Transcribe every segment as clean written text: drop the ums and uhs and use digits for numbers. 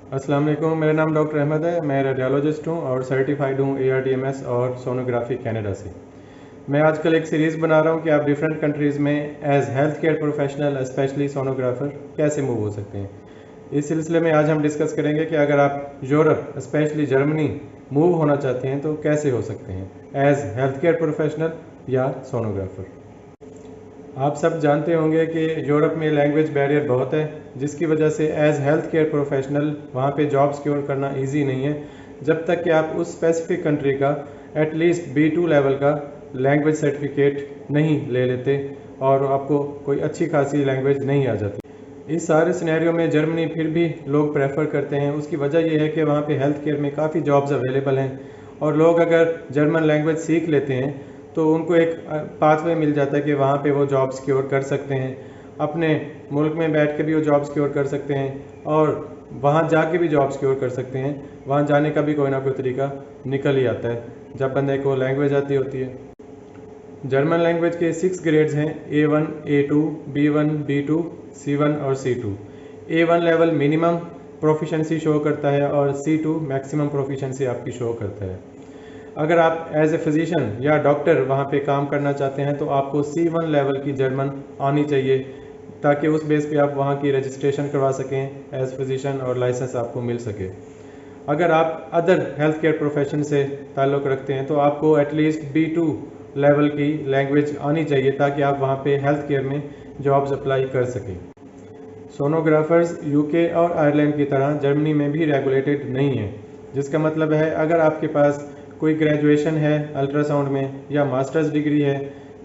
अस्सलाम वालेकुम। मेरा नाम डॉक्टर अहमद है। मैं रेडियोलॉजिस्ट हूँ और सर्टिफाइड हूँ ARDMS और सोनोग्राफी कनाडा से। मैं आजकल एक सीरीज़ बना रहा हूँ कि आप डिफरेंट कंट्रीज़ में as health care professional specially sonographer कैसे मूव हो सकते हैं। इस सिलसिले में आज हम डिस्कस करेंगे कि अगर आप यूरोप स्पेशली जर्मनी मूव होना चाहते हैं तो कैसे हो सकते हैं एज हेल्थ केयर प्रोफेशनल या सोनोग्राफर। आप सब जानते होंगे कि यूरोप में लैंग्वेज बैरियर बहुत है, जिसकी वजह से एज हेल्थ केयर प्रोफेशनल वहाँ पे जॉब सिक्योर करना इजी नहीं है जब तक कि आप उस स्पेसिफिक कंट्री का एटलीस्ट B2 लेवल का लैंग्वेज सर्टिफिकेट नहीं ले लेते और आपको कोई अच्छी खासी लैंग्वेज नहीं आ जाती। इस सारे सिनेरियो में जर्मनी फिर भी लोग प्रेफर करते हैं। उसकी वजह यह है कि वहाँ पे हेल्थ केयर में काफ़ी जॉब्स अवेलेबल हैं और लोग अगर जर्मन लैंग्वेज सीख लेते हैं तो उनको एक पाथवे मिल जाता है कि वहाँ पे वो जॉब सिक्योर कर सकते हैं, अपने मुल्क में बैठ के भी वो जॉब सिक्योर कर सकते हैं और वहाँ जाके भी जॉब सिक्योर कर सकते हैं। वहाँ जाने का भी कोई ना कोई तरीका निकल ही आता है जब बंदे को लैंग्वेज आती होती है। जर्मन लैंग्वेज के 6 ग्रेड्स हैं A1, A2, B1, B2, C1 और C2। A1 level minimum proficiency show करता है और C2 मैक्सिमम प्रोफिशेंसी आपकी शो करता है। अगर आप एज ए फिजिशियन या डॉक्टर वहाँ पे काम करना चाहते हैं तो आपको C1 लेवल की जर्मन आनी चाहिए ताकि उस बेस पे आप वहाँ की रजिस्ट्रेशन करवा सकें एज फिजिशियन और लाइसेंस आपको मिल सके। अगर आप अदर हेल्थ केयर प्रोफेशन से ताल्लुक़ रखते हैं तो आपको एटलीस्ट B2 लेवल की लैंग्वेज आनी चाहिए ताकि आप वहाँ पे हेल्थ केयर में जॉब्स अप्लाई कर सकें। सोनोग्राफर्स UK और आयरलैंड की तरह जर्मनी में भी रेगुलेटेड नहीं है, जिसका मतलब है अगर आपके पास कोई ग्रेजुएशन है अल्ट्रासाउंड में या मास्टर्स डिग्री है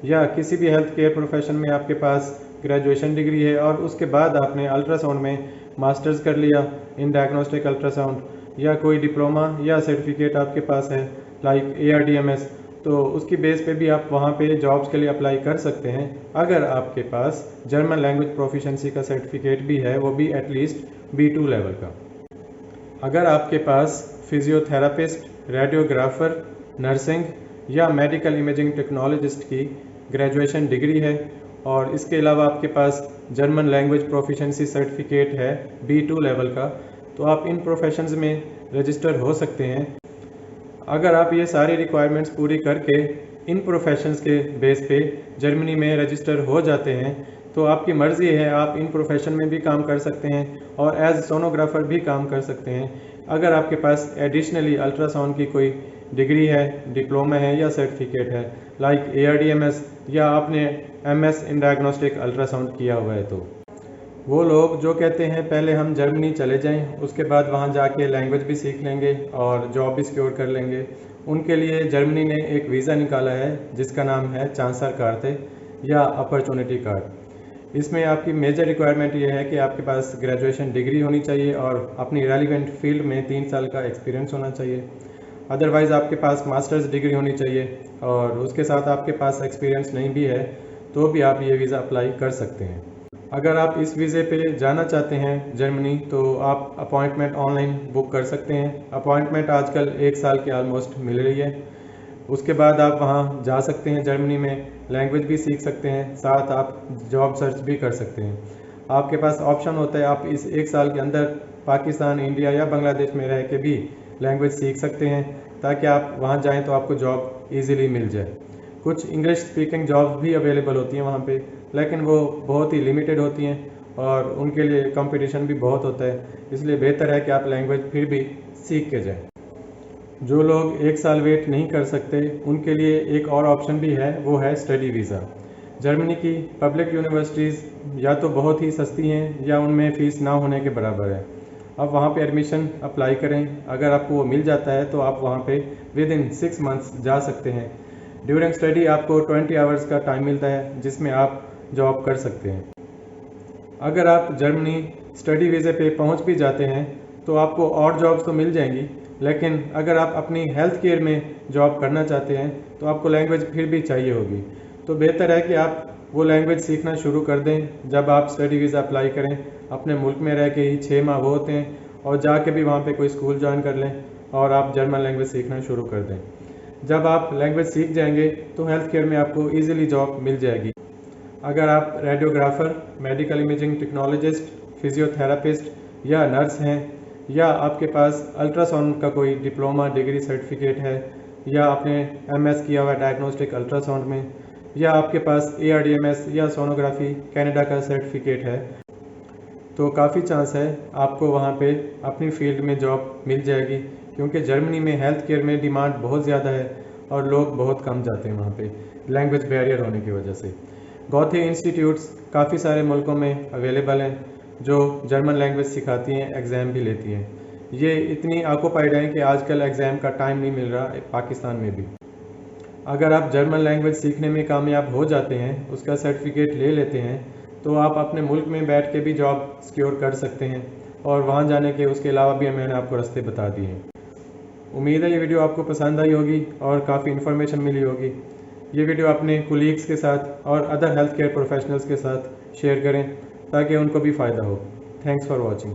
या किसी भी हेल्थ केयर प्रोफेशन में आपके पास ग्रेजुएशन डिग्री है और उसके बाद आपने अल्ट्रासाउंड में मास्टर्स कर लिया इन डायग्नोस्टिक अल्ट्रासाउंड या कोई डिप्लोमा या सर्टिफिकेट आपके पास है लाइक ARDMS, तो उसकी बेस पे भी आप वहाँ पे जॉब्स के लिए अप्लाई कर सकते हैं अगर आपके पास जर्मन लैंग्वेज प्रोफिशेंसी का सर्टिफिकेट भी है, वो भी एटलीस्ट B2 लेवल का। अगर आपके पास फिजियोथेरापिस्ट, रेडियोग्राफर, नर्सिंग या मेडिकल इमेजिंग टेक्नोलॉजिस्ट की ग्रेजुएशन डिग्री है और इसके अलावा आपके पास जर्मन लैंग्वेज प्रोफिशेंसी सर्टिफिकेट है B2 लेवल का, तो आप इन प्रोफेशंस में रजिस्टर हो सकते हैं। अगर आप ये सारी रिक्वायरमेंट्स पूरी करके इन प्रोफेशंस के बेस पे जर्मनी में रजिस्टर हो जाते हैं तो आपकी मर्ज़ी है, आप इन प्रोफेशन में भी काम कर सकते हैं और एज सोनोग्राफर भी काम कर सकते हैं अगर आपके पास एडिशनली अल्ट्रासाउंड की कोई डिग्री है, डिप्लोमा है या सर्टिफिकेट है लाइक ARDMS या आपने MS इन डायग्नोस्टिक अल्ट्रासाउंड किया हुआ है। तो वो लोग जो कहते हैं पहले हम जर्मनी चले जाएं, उसके बाद वहाँ जाके लैंग्वेज भी सीख लेंगे और जॉब भी सिक्योर कर लेंगे, उनके लिए जर्मनी ने एक वीज़ा निकाला है जिसका नाम है चांसलर कार्ते या अपॉर्चुनिटी कार्ड। इसमें आपकी मेजर रिक्वायरमेंट ये है कि आपके पास ग्रेजुएशन डिग्री होनी चाहिए और अपनी रेलिवेंट फील्ड में 3 साल का एक्सपीरियंस होना चाहिए। अदरवाइज़ आपके पास मास्टर्स डिग्री होनी चाहिए और उसके साथ आपके पास एक्सपीरियंस नहीं भी है तो भी आप ये वीज़ा अप्लाई कर सकते हैं। अगर आप इस वीज़े पे जाना चाहते हैं जर्मनी तो आप अपॉइंटमेंट ऑनलाइन बुक कर सकते हैं। अपॉइंटमेंट आजकल 1 साल की ऑलमोस्ट मिल रही है। उसके बाद आप वहाँ जा सकते हैं जर्मनी में, लैंग्वेज भी सीख सकते हैं, साथ आप जॉब सर्च भी कर सकते हैं। आपके पास ऑप्शन होता है आप इस 1 साल के अंदर पाकिस्तान, इंडिया या बांग्लादेश में रह के भी लैंग्वेज सीख सकते हैं ताकि आप वहाँ जाएँ तो आपको जॉब ईज़िली मिल जाए। कुछ इंग्लिश स्पीकिंग जॉब्स भी अवेलेबल होती हैं वहाँ पे, लेकिन वो बहुत ही लिमिटेड होती हैं और उनके लिए कंपटीशन भी बहुत होता है, इसलिए बेहतर है कि आप लैंग्वेज फिर भी सीख के जाएं। जो लोग 1 साल वेट नहीं कर सकते उनके लिए एक और ऑप्शन भी है, वो है स्टडी वीज़ा। जर्मनी की पब्लिक यूनिवर्सिटीज़ या तो बहुत ही सस्ती हैं या उनमें फ़ीस ना होने के बराबर है। आप वहाँ पे एडमिशन अप्लाई करें, अगर आपको वो मिल जाता है तो आप वहाँ पे विद इन 6 मंथ्स जा सकते हैं। ड्यूरिंग स्टडी आपको 20 आवर्स का टाइम मिलता है जिसमें आप जॉब कर सकते हैं। अगर आप जर्मनी स्टडी वीज़े पे पहुंच भी जाते हैं तो आपको और जॉब्स तो मिल जाएंगी, लेकिन अगर आप अपनी हेल्थ केयर में जॉब करना चाहते हैं तो आपको लैंग्वेज फिर भी चाहिए होगी। तो बेहतर है कि आप वो लैंग्वेज सीखना शुरू कर दें जब आप स्टडी वीज़ा अप्लाई करें। अपने मुल्क में रह के ही 6 माह वो होते हैं और जाके भी वहाँ पे कोई स्कूल ज्वाइन कर लें और आप जर्मन लैंग्वेज सीखना शुरू कर दें। जब आप लैंग्वेज सीख जाएंगे तो हेल्थ केयर में आपको ईजिली जॉब मिल जाएगी। अगर आप radiographer, medical imaging technologist, physiotherapist या नर्स हैं या आपके पास अल्ट्रासाउंड का कोई डिप्लोमा डिग्री सर्टिफिकेट है, या आपने एमएस किया हुआ है डायग्नोस्टिक अल्ट्रासाउंड में, या आपके पास ARDMS या सोनोग्राफी कनाडा का सर्टिफिकेट है, तो काफ़ी चांस है आपको वहाँ पे अपनी फील्ड में जॉब मिल जाएगी, क्योंकि जर्मनी में हेल्थ केयर में डिमांड बहुत ज़्यादा है और लोग बहुत कम जाते हैं वहाँ पे लैंग्वेज बैरियर होने की वजह से। गौथे इंस्टीट्यूट्स काफ़ी सारे मुल्कों में अवेलेबल हैं जो जर्मन लैंग्वेज सिखाती हैं, एग्ज़ाम भी लेती हैं। ये इतनी ऑक्यूपाइड हैं कि आजकल एग्ज़ाम का टाइम नहीं मिल रहा पाकिस्तान में भी। अगर आप जर्मन लैंग्वेज सीखने में कामयाब हो जाते हैं, उसका सर्टिफिकेट ले लेते हैं, तो आप अपने मुल्क में बैठ के भी जॉब सिक्योर कर सकते हैं और वहाँ जाने के उसके अलावा भी मैंने आपको रास्ते बता दिए हैं। उम्मीद है ये वीडियो आपको पसंद आई होगी और काफ़ी इन्फॉर्मेशन मिली होगी। ये वीडियो अपने कोलीग्स के साथ और अदर हेल्थ केयर प्रोफेशनल्स के साथ शेयर करें ताकि उनको भी फ़ायदा हो। Thanks for watching.